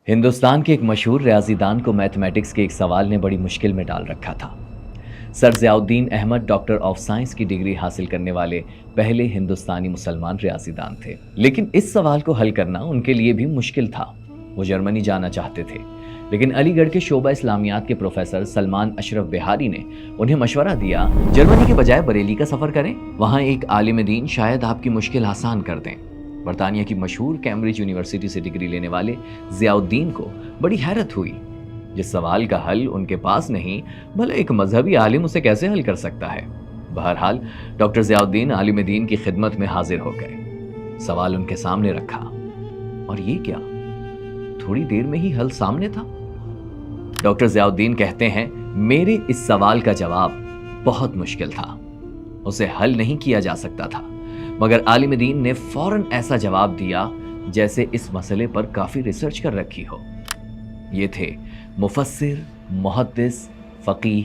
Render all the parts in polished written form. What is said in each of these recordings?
ہندوستان کے ایک مشہور ریاضی دان کو میتھمیٹکس کے ایک سوال نے بڑی مشکل میں ڈال رکھا تھا۔ سر ضیاء الدین احمد ڈاکٹر آف سائنس کی ڈگری حاصل کرنے والے پہلے ہندوستانی مسلمان ریاضی دان تھے، لیکن اس سوال کو حل کرنا ان کے لیے بھی مشکل تھا۔ وہ جرمنی جانا چاہتے تھے، لیکن علی گڑھ کے شعبہ اسلامیات کے پروفیسر سلمان اشرف بہاری نے انہیں مشورہ دیا، جرمنی کے بجائے بریلی کا سفر کریں، وہاں ایک عالم دین شاید آپ کی مشکل آسان کر دیں۔ برطانیہ کی مشہور کیمبرج یونیورسٹی سے ڈگری لینے والے ضیاء الدین کو بڑی حیرت ہوئی۔ جس سوال کا حل ان کے پاس نہیں، بھلا ایک مذہبی عالم اسے کیسے حل کر سکتا ہے؟ بہرحال ڈاکٹر ضیاء الدین عالم دین کی خدمت میں حاضر ہو گئے، سوال ان کے سامنے رکھا، اور یہ کیا تھوڑی دیر میں ہی حل سامنے تھا؟ ڈاکٹر ضیاء الدین کہتے ہیں، میرے اس سوال کا جواب بہت مشکل تھا، اسے حل نہیں کیا جا سکتا تھا، مگر عالم دین نے فوراً ایسا جواب دیا جیسے اس مسئلے پر کافی ریسرچ کر رکھی ہو۔ یہ تھے مفسر، محدث، فقیہ،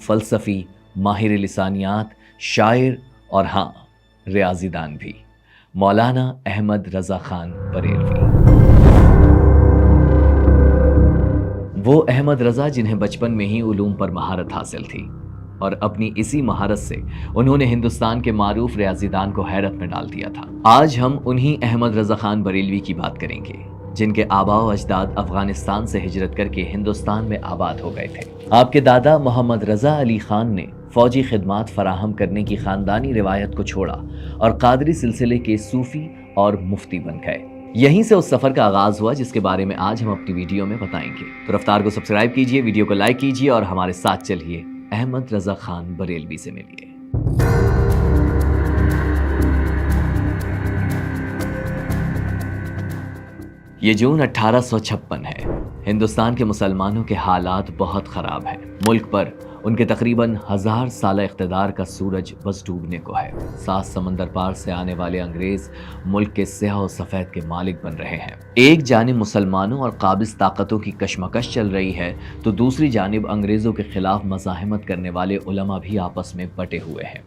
فلسفی، ماہر لسانیات، شاعر اور ہاں ریاضی دان بھی، مولانا احمد رضا خان بریلوی۔ وہ احمد رضا جنہیں بچپن میں ہی علوم پر مہارت حاصل تھی، اور اپنی اسی مہارت سے انہوں نے ہندوستان کے معروف ریاضی دان کو حیرت میں ڈال دیا تھا۔ آج ہم انہی احمد رضا خان بریلوی کی بات کریں گے، جن کے آباء و اجداد افغانستان سے ہجرت کر کے ہندوستان میں آباد ہو گئے تھے۔ آپ کے دادا محمد رضا علی خان نے فوجی خدمات فراہم کرنے کی خاندانی روایت کو چھوڑا اور قادری سلسلے کے صوفی اور مفتی بن گئے۔ یہیں سے اس سفر کا آغاز ہوا جس کے بارے میں آج ہم اپنی ویڈیو میں بتائیں گے۔ تو رفتار کو سبسکرائب کیجئے، ویڈیو کو لائک کیجئے اور ہمارے ساتھ چلیے احمد رضا خان بریلوی سے ملیے۔ یہ جون 1856 ہے۔ ہندوستان کے مسلمانوں کے حالات بہت خراب ہیں۔ ملک پر ان کے تقریباً 1000 سالہ اقتدار کا سورج بس ڈوبنے کو ہے۔ 7 سمندر پار سے آنے والے انگریز ملک کے سیاہ و سفید کے مالک بن رہے ہیں۔ ایک جانب مسلمانوں اور قابض طاقتوں کی کشمکش چل رہی ہے، تو دوسری جانب انگریزوں کے خلاف مزاحمت کرنے والے علماء بھی آپس میں بٹے ہوئے ہیں۔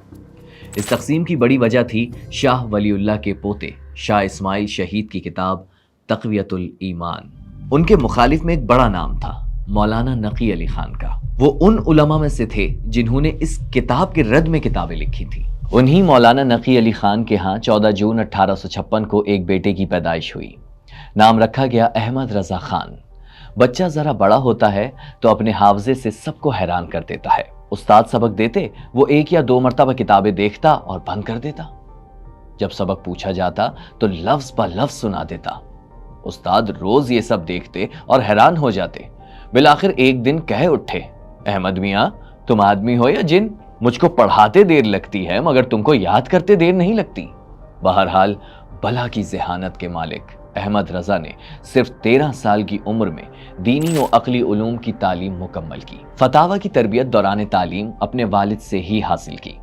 اس تقسیم کی بڑی وجہ تھی شاہ ولی اللہ کے پوتے شاہ اسماعیل شہید کی کتاب تقویت الایمان۔ ان کے مخالف میں ایک بڑا نام تھا، مولانا نقی علی خان کا۔ وہ ان علماء میں سے تھے جنہوں نے اس کتاب کے رد میں کتابیں لکھی تھیں۔ انہی مولانا نقی علی خان کے ہاں 14 جون 1856 کو ایک بیٹے کی پیدائش ہوئی۔ نام رکھا گیا احمد رضا خان۔ بچہ ذرا بڑا ہوتا ہے تو اپنے حافظے سے سب کو حیران کر دیتا ہے۔ استاد سبق دیتے، وہ 1 یا 2 مرتبہ کتابیں دیکھتا اور بند کر دیتا۔ جب سبق پوچھا جاتا تو لفظ پہ لفظ سنا دیتا۔ استاد روز یہ سب دیکھتے اور حیران ہو جاتے۔ بالآخر ایک دن کہہ اٹھے، احمد میاں تم آدمی ہو یا جن؟ مجھ کو پڑھاتے دیر لگتی ہے مگر تم کو یاد کرتے دیر نہیں لگتی۔ بہرحال بلا کی ذہانت کے مالک احمد رضا نے صرف 13 سال کی عمر میں دینی و عقلی علوم کی تعلیم مکمل کی۔ فتاوی کی تربیت دوران تعلیم اپنے والد سے ہی حاصل کی،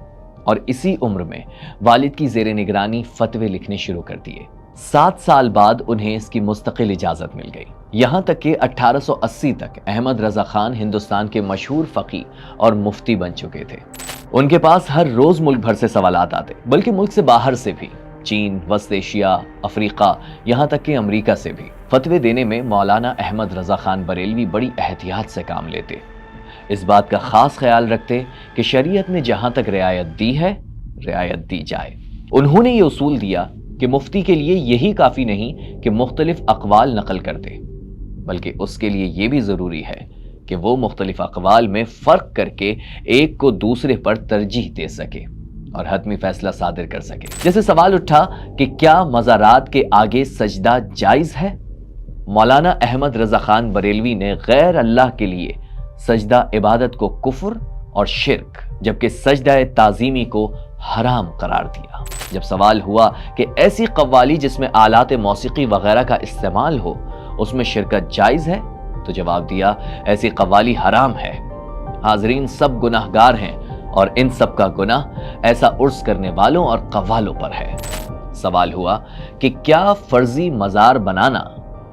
اور اسی عمر میں والد کی زیر نگرانی فتوے لکھنے شروع کر دیے۔ 7 سال بعد انہیں اس کی مستقل اجازت مل گئی، یہاں تک کہ 1880 تک احمد رضا خان ہندوستان کے مشہور فقیہ اور مفتی بن چکے تھے۔ ان کے پاس ہر روز ملک بھر سے سوالات آتے، بلکہ ملک سے باہر سے بھی، چین، وسط ایشیا، افریقہ، یہاں تک کہ امریکہ سے بھی۔ فتوے دینے میں مولانا احمد رضا خان بریلوی بڑی احتیاط سے کام لیتے، اس بات کا خاص خیال رکھتے کہ شریعت نے جہاں تک رعایت دی ہے، رعایت دی جائے۔ انہوں نے یہ اصول دیا کہ مفتی کے لیے یہی کافی نہیں کہ مختلف اقوال نقل کر دے، بلکہ اس کے لیے یہ بھی ضروری ہے کہ وہ مختلف اقوال میں فرق کر کے ایک کو دوسرے پر ترجیح دے سکے اور حتمی فیصلہ صادر کر سکے۔ جیسے سوال اٹھا کہ کیا مزارات کے آگے سجدہ جائز ہے؟ مولانا احمد رضا خان بریلوی نے غیر اللہ کے لیے سجدہ عبادت کو کفر اور شرک، جبکہ سجدہ تعظیمی کو حرام قرار دیا۔ جب سوال ہوا کہ ایسی قوالی جس میں آلات موسیقی وغیرہ کا استعمال ہو، اس میں شرکت جائز ہے، تو جواب دیا ایسی قوالی حرام ہے۔ حاضرین سب گناہگار ہیں، اور ان سب کا گناہ ایسا عرس کرنے والوں اور قوالوں پر ہے۔ سوال ہوا کہ کیا فرضی مزار بنانا،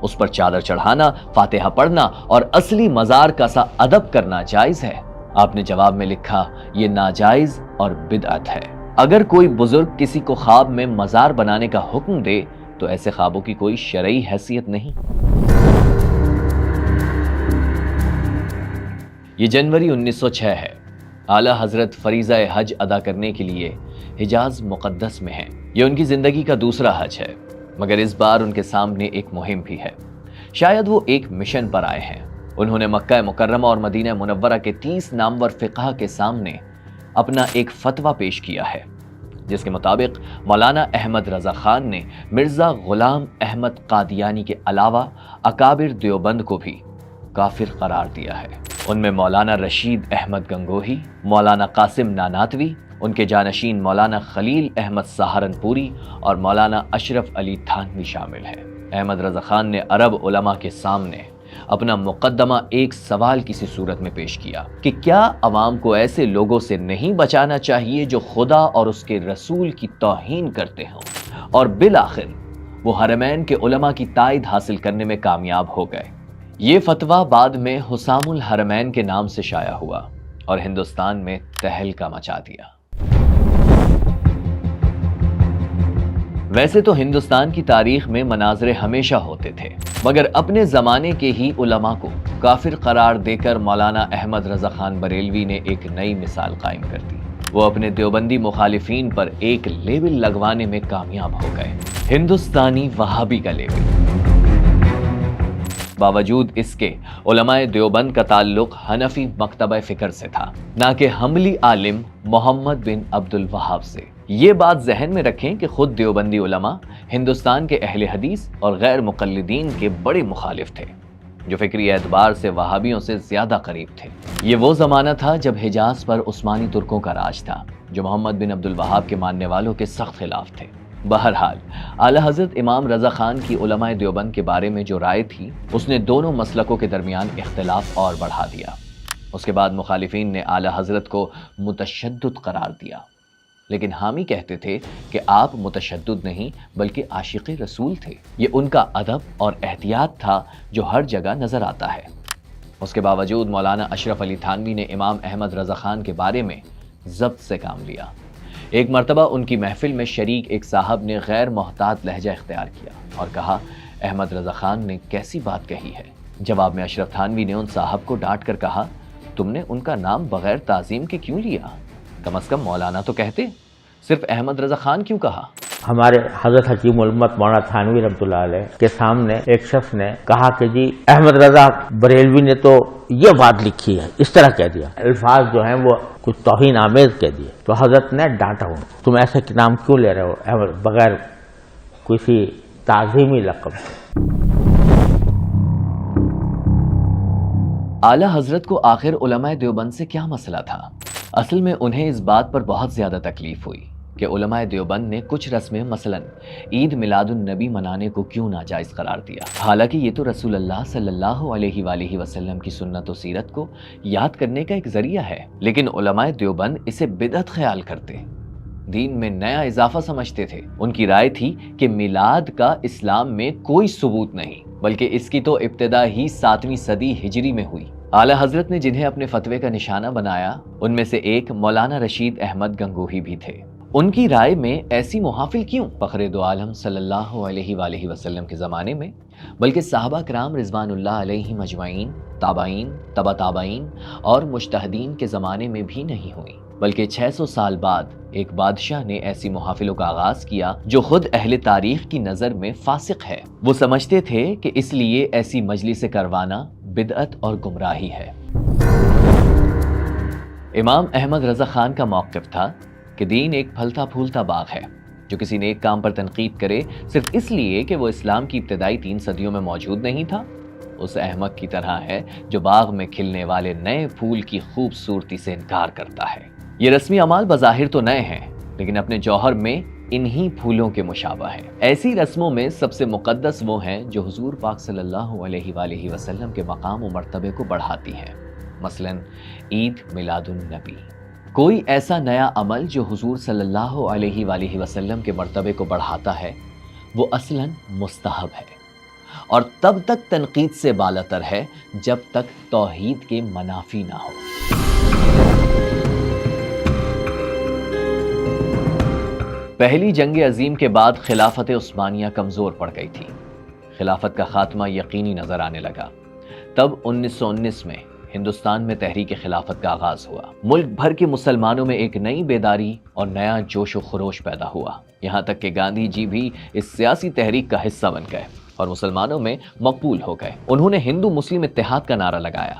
اس پر چادر چڑھانا، فاتحہ پڑھنا اور اصلی مزار کا سا ادب کرنا جائز ہے؟ آپ نے جواب میں لکھا، یہ ناجائز اور بدعت ہے۔ اگر کوئی بزرگ کسی کو خواب میں مزار بنانے کا حکم دے تو ایسے خوابوں کی کوئی شرعی حیثیت نہیں۔ یہ جنوری 1906 ہے۔ اعلیٰ حضرت فریضہ حج ادا کرنے کے لیے حجاز مقدس میں ہیں۔ یہ ان کی زندگی کا دوسرا حج ہے، مگر اس بار ان کے سامنے ایک مہم بھی ہے۔ شاید وہ ایک مشن پر آئے ہیں۔ انہوں نے مکہ مکرمہ اور مدینہ منورہ کے 30 نامور فقہ کے سامنے اپنا ایک فتویٰ پیش کیا ہے، جس کے مطابق مولانا احمد رضا خان نے مرزا غلام احمد قادیانی کے علاوہ اکابر دیوبند کو بھی کافر قرار دیا ہے۔ ان میں مولانا رشید احمد گنگوہی، مولانا قاسم ناناتوی، ان کے جانشین مولانا خلیل احمد سہارنپوری اور مولانا اشرف علی تھانوی شامل ہیں۔ احمد رضا خان نے عرب علماء کے سامنے اپنا مقدمہ ایک سوال کسی صورت میں پیش کیا کہ کیا عوام کو ایسے لوگوں سے نہیں بچانا چاہیے جو خدا اور اس کے رسول کی توہین کرتے ہوں، اور بالآخر وہ حرمین کے علماء کی تائید حاصل کرنے میں کامیاب ہو گئے۔ یہ فتویٰ بعد میں حسام الحرمین کے نام سے شائع ہوا اور ہندوستان میں تہلکہ مچا دیا۔ ویسے تو ہندوستان کی تاریخ میں مناظرے ہمیشہ ہوتے تھے، مگر اپنے زمانے کے ہی علماء کو کافر قرار دے کر مولانا احمد رضا خان بریلوی نے ایک نئی مثال قائم کر دی۔ وہ اپنے دیوبندی مخالفین پر ایک لیبل لگوانے میں کامیاب ہو گئے، ہندوستانی وہابی کا لیبل۔ باوجود اس کے علماء دیوبند کا تعلق حنفی مکتبہ فکر سے تھا، نہ کہ حنبلی عالم محمد بن عبد الوہاب سے۔ یہ بات ذہن میں رکھیں کہ خود دیوبندی علماء ہندوستان کے اہل حدیث اور غیر مقلدین کے بڑے مخالف تھے، جو فکری اعتبار سے وہابیوں سے زیادہ قریب تھے۔ یہ وہ زمانہ تھا جب حجاز پر عثمانی ترکوں کا راج تھا، جو محمد بن عبد الوہاب کے ماننے والوں کے سخت خلاف تھے۔ بہرحال اعلیٰ حضرت امام رضا خان کی علماء دیوبند کے بارے میں جو رائے تھی، اس نے دونوں مسلکوں کے درمیان اختلاف اور بڑھا دیا۔ اس کے بعد مخالفین نے اعلیٰ حضرت کو متشدد قرار دیا، لیکن حامی کہتے تھے کہ آپ متشدد نہیں بلکہ عاشق رسول تھے۔ یہ ان کا ادب اور احتیاط تھا جو ہر جگہ نظر آتا ہے۔ اس کے باوجود مولانا اشرف علی تھانوی نے امام احمد رضا خان کے بارے میں ضبط سے کام لیا۔ ایک مرتبہ ان کی محفل میں شریک ایک صاحب نے غیر محتاط لہجہ اختیار کیا اور کہا، احمد رضا خان نے کیسی بات کہی ہے؟ جواب میں اشرف تھانوی نے ان صاحب کو ڈانٹ کر کہا، تم نے ان کا نام بغیر تعظیم کے کیوں لیا؟ کم از کم مولانا تو کہتے، صرف احمد رضا خان کیوں کہا؟ ہمارے حضرت حکیم الامت مولانا تھانوی رحمۃ اللہ علیہ کے سامنے ایک شخص نے کہا کہ جی احمد رضا بریلوی نے تو یہ بات لکھی ہے، اس طرح کہہ دیا، الفاظ جو ہیں وہ کچھ توہین آمیز کہہ دیے۔ تو حضرت نے ڈانٹا ہوں، تم ایسے نام کیوں لے رہے ہو بغیر کسی تعظیمی لقب سے؟ اعلیٰ حضرت کو آخر علماء دیوبند سے کیا مسئلہ تھا؟ اصل میں انہیں اس بات پر بہت زیادہ تکلیف ہوئی کہ علماء دیوبند نے کچھ رسمیں مثلا عید میلاد النبی منانے کو کیوں ناجائز قرار دیا، حالانکہ یہ تو رسول اللہ صلی اللہ علیہ وآلہ وسلم کی سنت و سیرت کو یاد کرنے کا ایک ذریعہ ہے، لیکن علماء دیوبند اسے بدعت خیال کرتے، دین میں نیا اضافہ سمجھتے تھے۔ ان کی رائے تھی کہ میلاد کا اسلام میں کوئی ثبوت نہیں، بلکہ اس کی تو ابتدا ہی 7ویں صدی ہجری میں ہوئی۔ اعلیٰ حضرت نے جنہیں اپنے فتوے کا نشانہ بنایا، ان میں سے ایک مولانا رشید احمد گنگوہی بھی تھے۔ ان کی رائے میں ایسی محافل کیوں؟ فخر دو عالم صلی اللہ علیہ وآلہ وسلم کے زمانے میں، بلکہ صحابہ کرام رضوان اللہ علیہم اجمعین، تابعین، تبع تابعین اور مجتہدین کے زمانے میں بھی نہیں ہوئی، بلکہ 600 سال بعد ایک بادشاہ نے ایسی محافلوں کا آغاز کیا جو خود اہل تاریخ کی نظر میں فاسق ہے۔ وہ سمجھتے تھے کہ اس لیے ایسی مجلس کروانا بدعت اور گمراہی ہے۔ امام احمد رضا خان کا موقف تھا کہ دین ایک پھلتا پھولتا باغ ہے، جو کسی نیک کام پر تنقید کرے صرف اس لیے کہ وہ اسلام کی ابتدائی 3 صدیوں میں موجود نہیں تھا، اس احمق کی طرح ہے جو باغ میں کھلنے والے نئے پھول کی خوبصورتی سے انکار کرتا ہے۔ یہ رسمی اعمال بظاہر تو نئے ہیں، لیکن اپنے جوہر میں انہی پھولوں کے مشابہ ہیں۔ ایسی رسموں میں سب سے مقدس وہ ہیں جو حضور پاک صلی اللہ علیہ وآلہ وسلم کے مقام و مرتبے کو بڑھاتی ہیں، مثلا عید میلاد النبی۔ کوئی ایسا نیا عمل جو حضور صلی اللہ علیہ وآلہ وسلم کے مرتبے کو بڑھاتا ہے، وہ اصلاً مستحب ہے، اور تب تک تنقید سے بالاتر ہے جب تک توحید کے منافی نہ ہو۔ پہلی جنگ عظیم کے بعد خلافت عثمانیہ کمزور پڑ گئی تھی، خلافت کا خاتمہ یقینی نظر آنے لگا۔ تب 1919 میں ہندوستان میں تحریک خلافت کا آغاز ہوا۔ ملک بھر کے مسلمانوں میں ایک نئی بیداری اور نیا جوش و خروش پیدا ہوا، یہاں تک کہ گاندھی جی بھی اس سیاسی تحریک کا حصہ بن گئے اور مسلمانوں میں مقبول ہو گئے۔ انہوں نے ہندو مسلم اتحاد کا نعرہ لگایا،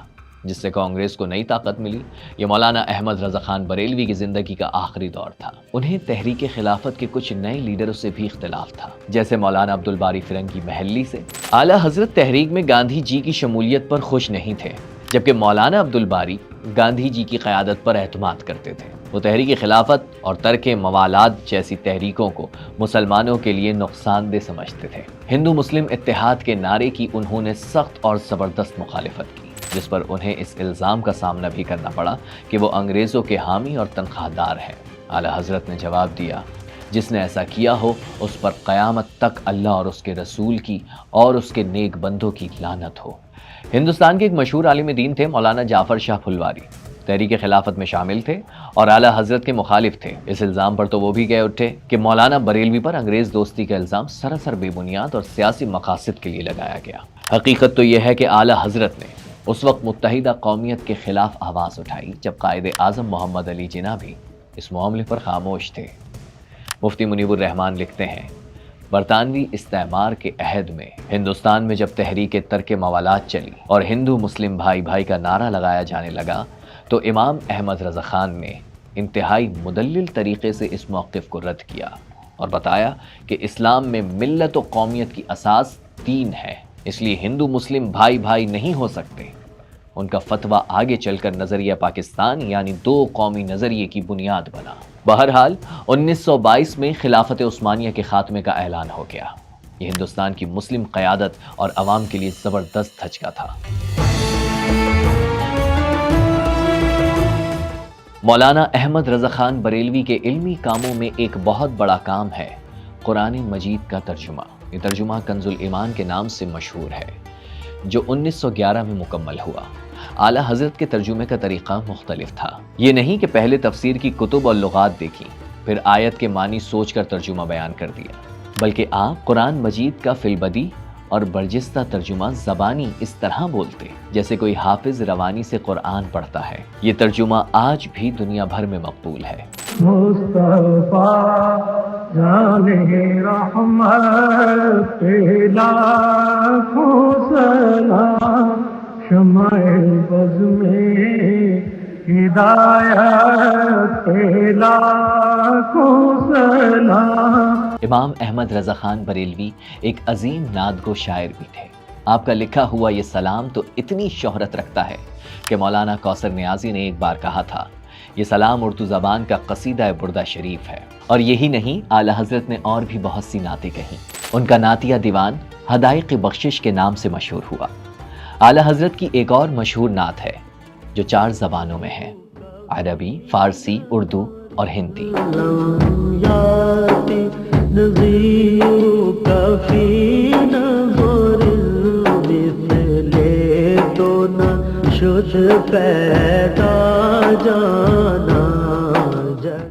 جس سے کانگریس کو نئی طاقت ملی۔ یہ مولانا احمد رضا خان بریلوی کی زندگی کا آخری دور تھا۔ انہیں تحریک خلافت کے کچھ نئے لیڈروں سے بھی اختلاف تھا، جیسے مولانا عبدالباری فرنگی محلی سے۔ اعلیٰ حضرت تحریک میں گاندھی جی کی شمولیت پر خوش نہیں تھے، جبکہ مولانا عبدالباری گاندھی جی کی قیادت پر اعتماد کرتے تھے۔ وہ تحریک خلافت اور ترک موالات جیسی تحریکوں کو مسلمانوں کے لیے نقصان دہ سمجھتے تھے۔ ہندو مسلم اتحاد کے نعرے کی انہوں نے سخت اور زبردست مخالفت کی، جس پر انہیں اس الزام کا سامنا بھی کرنا پڑا کہ وہ انگریزوں کے حامی اور تنخواہ دار ہیں۔ اعلیٰ حضرت نے جواب دیا، جس نے ایسا کیا ہو اس پر قیامت تک اللہ اور اس کے رسول کی اور اس کے نیک بندوں کی لعنت ہو۔ ہندوستان کے ایک مشہور عالم دین تھے مولانا جعفر شاہ پھلواری، تحریک خلافت میں شامل تھے اور اعلیٰ حضرت کے مخالف تھے۔ اس الزام پر تو وہ بھی گئے اٹھے کہ مولانا بریلوی پر انگریز دوستی کا الزام سراسر بے بنیاد اور سیاسی مقاصد کے لیے لگایا گیا۔ حقیقت تو یہ ہے کہ اعلیٰ حضرت نے اس وقت متحدہ قومیت کے خلاف آواز اٹھائی جب قائد اعظم محمد علی جناح بھی اس معاملے پر خاموش تھے۔ مفتی منیب الرحمان لکھتے ہیں، برطانوی استعمار کے عہد میں ہندوستان میں جب تحریک ترک موالات چلی اور ہندو مسلم بھائی بھائی کا نعرہ لگایا جانے لگا تو امام احمد رضا خان نے انتہائی مدلل طریقے سے اس موقف کو رد کیا اور بتایا کہ اسلام میں ملت و قومیت کی اساس دین ہے، اس لیے ہندو مسلم بھائی بھائی نہیں ہو سکتے۔ ان کا فتویٰ آگے چل کر نظریہ پاکستان یعنی دو قومی نظریے کی بنیاد بنا۔ بہرحال 1922 میں خلافت عثمانیہ کے خاتمے کا اعلان ہو گیا۔ یہ ہندوستان کی مسلم قیادت اور عوام کے لیے زبردست دھچکا تھا۔ مولانا احمد رضا خان بریلوی کے علمی کاموں میں ایک بہت بڑا کام ہے قرآن مجید کا ترجمہ۔ یہ ترجمہ کنز الایمان کے نام سے مشہور ہے، جو 1911 میں مکمل ہوا۔ اعلیٰ حضرت کے ترجمے کا طریقہ مختلف تھا۔ یہ نہیں کہ پہلے تفسیر کی کتب اور لغات دیکھی، پھر آیت کے معنی سوچ کر ترجمہ بیان کر دیا، بلکہ آپ قرآن مجید کا فی البدی اور برجستہ ترجمہ زبانی اس طرح بولتے جیسے کوئی حافظ روانی سے قرآن پڑھتا ہے۔ یہ ترجمہ آج بھی دنیا بھر میں مقبول ہے۔ مصطفیٰ جان رحمت لاکھوں سلام، شمع بز میں ہدایت لاکھوں سلام۔ امام احمد رضا خان بریلوی ایک عظیم نعت گو شاعر بھی تھے۔ آپ کا لکھا ہوا یہ سلام تو اتنی شہرت رکھتا ہے کہ مولانا کوثر نیازی نے ایک بار کہا تھا، یہ سلام اردو زبان کا قصیدہ بردہ شریف ہے۔ اور یہی نہیں، اعلیٰ حضرت نے اور بھی بہت سی نعتیں کہیں۔ ان کا نعتیہ دیوان حدائق بخشش کے نام سے مشہور ہوا۔ اعلیٰ حضرت کی ایک اور مشہور نعت ہے جو 4 زبانوں میں ہے، عربی، فارسی، اردو اور ہندی۔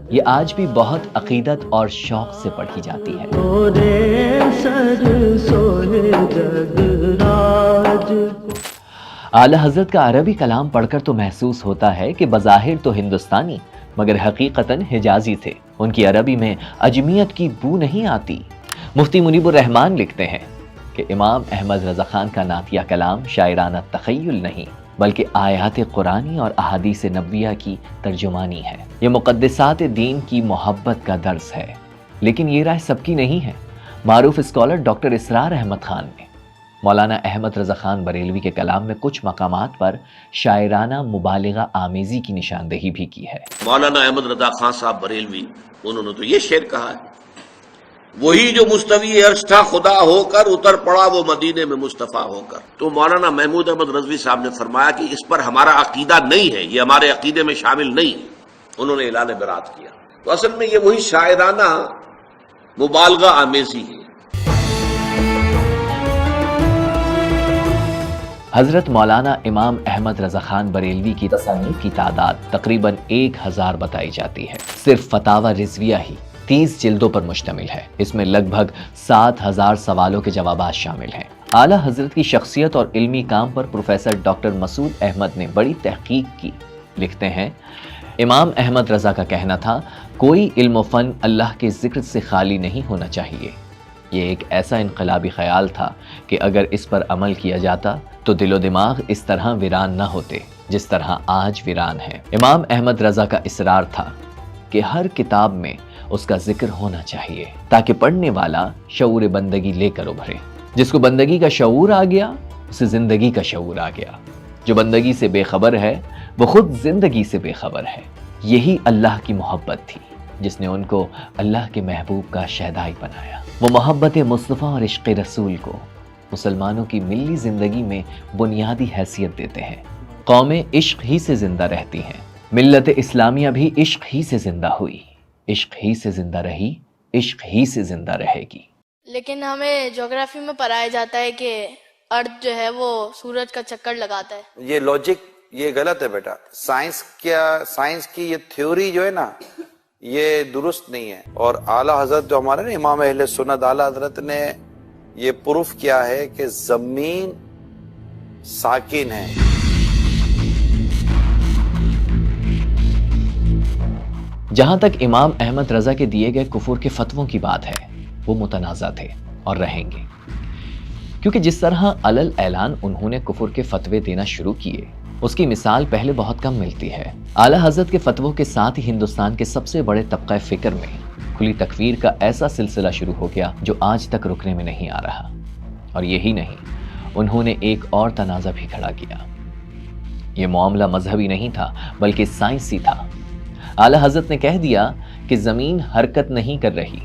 یہ آج بھی بہت عقیدت اور شوق سے پڑھی جاتی ہے۔ اعلیٰ حضرت کا عربی کلام پڑھ کر تو محسوس ہوتا ہے کہ بظاہر تو ہندوستانی مگر حقیقتاً حجازی تھے۔ ان کی عربی میں عجمیت کی بو نہیں آتی۔ مفتی منیب الرحمان لکھتے ہیں کہ امام احمد رضا خان کا نعتیہ کلام شاعرانہ تخیل نہیں بلکہ آیات قرآنی اور احادیث نبویہ کی ترجمانی ہے۔ یہ مقدسات دین کی محبت کا درس ہے، لیکن یہ رائے سب کی نہیں ہے۔ معروف اسکالر ڈاکٹر اسرار احمد خان نے مولانا احمد رضا خان بریلوی کے کلام میں کچھ مقامات پر شاعرانہ مبالغہ آمیزی کی نشاندہی بھی کی ہے۔ مولانا احمد رضا خان صاحب بریلوی انہوں نے تو یہ شعر کہا ہے، وہی جو مستوی عرش تھا خدا ہو کر، اتر پڑا وہ مدینے میں مصطفیٰ ہو کر۔ تو مولانا محمود احمد رضوی صاحب نے فرمایا کہ اس پر ہمارا عقیدہ نہیں ہے، یہ ہمارے عقیدے میں شامل نہیں ہے۔ انہوں نے اعلان برات کیا۔ تو اصل میں یہ وہی شاعرانہ مبالغہ آمیزی ہے۔ حضرت مولانا امام احمد رضا خان بریلوی کی تصانیف کی تعداد تقریباً 1000 بتائی جاتی ہے۔ صرف فتاوی رضویہ ہی 30 جلدوں پر مشتمل ہے۔ اس میں لگ بھگ 7000 سوالوں کے جوابات شامل ہیں۔ اعلیٰ حضرت کی شخصیت اور علمی کام پر پروفیسر ڈاکٹر مسعود احمد نے بڑی تحقیق کی. لکھتے ہیں امام احمد رضا کا کہنا تھا کوئی علم و فن اللہ کے ذکر سے خالی نہیں ہونا چاہیے. یہ ایک ایسا انقلابی خیال تھا کہ اگر اس پر عمل کیا جاتا تو دل و دماغ اس طرح ویران نہ ہوتے جس طرح آج ویران ہے. امام احمد رضا کا اصرار تھا کہ ہر کتاب میں اس کا ذکر ہونا چاہیے تاکہ پڑھنے والا شعور بندگی لے کر ابھرے. جس کو بندگی کا شعور آ گیا اسے زندگی کا شعور آ گیا. جو بندگی سے بے خبر ہے وہ خود زندگی سے بے خبر ہے. یہی اللہ کی محبت تھی جس نے ان کو اللہ کے محبوب کا شہدائی بنایا. وہ محبت مصطفیٰ اور عشق رسول کو مسلمانوں کی ملی زندگی میں بنیادی حیثیت دیتے ہیں. قومیں عشق ہی سے زندہ رہتی ہیں. ملت اسلامیہ بھی عشق ہی سے زندہ ہوئی, عشق ہی سے زندہ رہی, عشق ہی سے زندہ رہے گی. لیکن ہمیں جغرافی میں پڑھایا جاتا ہے کہ ارتھ جو ہے وہ سورج کا چکر لگاتا ہے. یہ لاجک یہ غلط ہے بیٹا. سائنس کی یہ تھیوری جو ہے نا یہ درست نہیں ہے. اور اعلیٰ حضرت جو ہمارے نا امام اہل سنت اعلیٰ حضرت نے یہ پروف کیا ہے کہ زمین ساکن ہے. جہاں تک امام احمد رضا کے دیے گئے کفر کے فتووں کی بات ہے وہ متنازع تھے اور رہیں گے, کیونکہ جس طرح علل اعلان انہوں نے کفر کے فتوے دینا شروع کیے اس کی مثال پہلے بہت کم ملتی ہے. اعلیٰ حضرت کے فتووں کے ساتھ ہی ہندوستان کے سب سے بڑے طبقہ فکر میں کھلی تکفیر کا ایسا سلسلہ شروع ہو گیا جو آج تک رکنے میں نہیں آ رہا. اور یہی نہیں, انہوں نے ایک اور تنازع بھی کھڑا کیا. یہ معاملہ مذہبی نہیں تھا بلکہ سائنسی تھا. اعلیٰ حضرت نے کہہ دیا کہ زمین حرکت نہیں کر رہی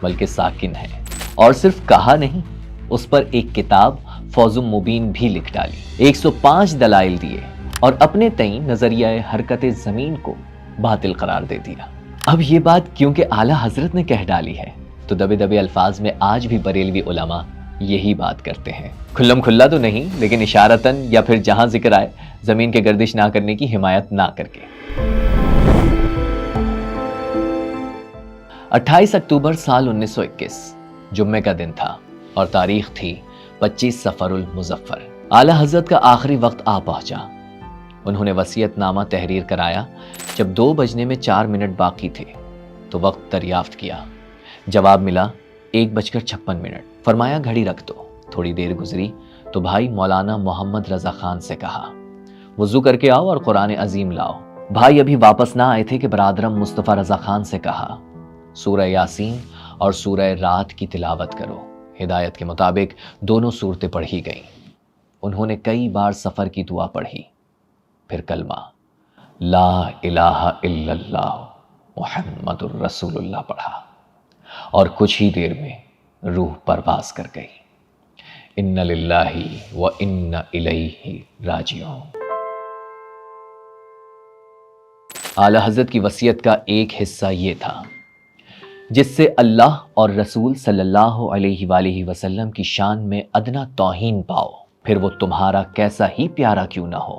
بلکہ ساکن ہے, اور صرف کہا نہیں, اس پر ایک کتاب فوز مبین بھی لکھ ڈالی. 105 دلائل دیے اور اپنے تئیں نظریہ حرکت زمین کو باطل قرار دے دیا. اب یہ بات کیونکہ اعلیٰ حضرت نے کہہ ڈالی ہے تو دبے دبے الفاظ میں آج بھی بریلوی علماء یہی بات کرتے ہیں. کھلم کھلا تو نہیں لیکن اشارتاً یا پھر جہاں ذکر آئے زمین کے گردش نہ کرنے کی حمایت نہ کر کے. 28 اکتوبر سال 1921 جمعے کا دن تھا اور تاریخ تھی 25 صفر المظفر. اعلیٰ حضرت کا آخری وقت آ پہنچا. انہوں نے وصیت نامہ تحریر کرایا. جب 2 بجنے میں 4 منٹ باقی تھے تو وقت دریافت کیا. جواب ملا 1:56. فرمایا گھڑی رکھ دو. تھوڑی دیر گزری تو بھائی مولانا محمد رضا خان سے کہا وضو کر کے آؤ اور قرآن عظیم لاؤ. بھائی ابھی واپس نہ آئے تھے کہ برادرم مصطفیٰ رضا خان سے کہا سورہ یاسین اور سورہ رات کی تلاوت کرو. ہدایت کے مطابق دونوں صورتیں پڑھی گئیں. انہوں نے کئی بار سفر کی دعا پڑھی, پھر کلمہ لا الہ الا اللہ محمد الرسول اللہ پڑھا اور کچھ ہی دیر میں روح پرواز کر گئی. ان للہ و ان الیہ راجعون. اعلیٰ حضرت کی وصیت کا ایک حصہ یہ تھا جس سے اللہ اور رسول صلی اللہ علیہ وآلہ وسلم کی شان میں ادنا توہین پاؤ, پھر وہ تمہارا کیسا ہی پیارا کیوں نہ ہو,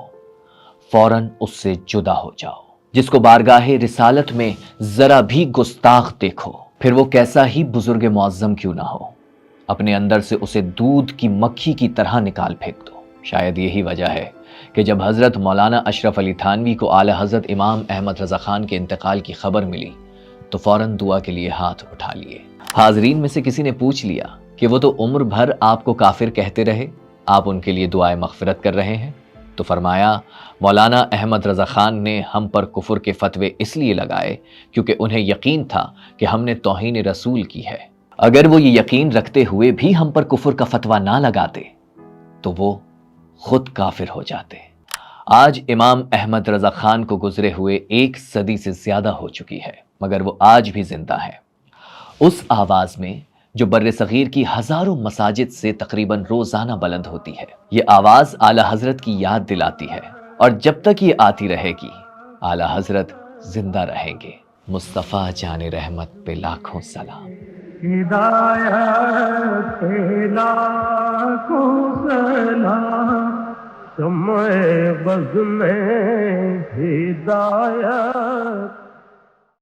فوراً اس سے جدا ہو جاؤ. جس کو بارگاہ رسالت میں ذرا بھی گستاخ دیکھو, پھر وہ کیسا ہی بزرگ معظم کیوں نہ ہو, اپنے اندر سے اسے دودھ کی مکھی کی طرح نکال پھینک دو. شاید یہی وجہ ہے کہ جب حضرت مولانا اشرف علی تھانوی کو اعلیٰ حضرت امام احمد رضا خان کے انتقال کی خبر ملی تو فوراً دعا کے لیے ہاتھ اٹھا لیے. حاضرین میں سے کسی نے پوچھ لیا کہ وہ تو عمر بھر آپ کو کافر کہتے رہے, آپ ان کے لیے دعائے مغفرت کر رہے ہیں. تو فرمایا مولانا احمد رضا خان نے ہم پر کفر کے فتوے اس لیے لگائے کیونکہ انہیں یقین تھا کہ ہم نے توہین رسول کی ہے. اگر وہ یہ یقین رکھتے ہوئے بھی ہم پر کفر کا فتویٰ نہ لگاتے تو وہ خود کافر ہو جاتے. آج امام احمد رضا خان کو گزرے ہوئے 1 صدی سے زیادہ ہو چکی ہے, مگر وہ آج بھی زندہ ہے. اس آواز میں جو بر صغیر کی ہزاروں مساجد سے تقریباً روزانہ بلند ہوتی ہے. یہ آواز اعلیٰ حضرت کی یاد دلاتی ہے, اور جب تک یہ آتی رہے گی اعلیٰ حضرت زندہ رہیں گے. مصطفیٰ جان رحمت پہ لاکھوں سلام. ہدایت پہ لاکھوں سلام, سمے بز میں ہدایت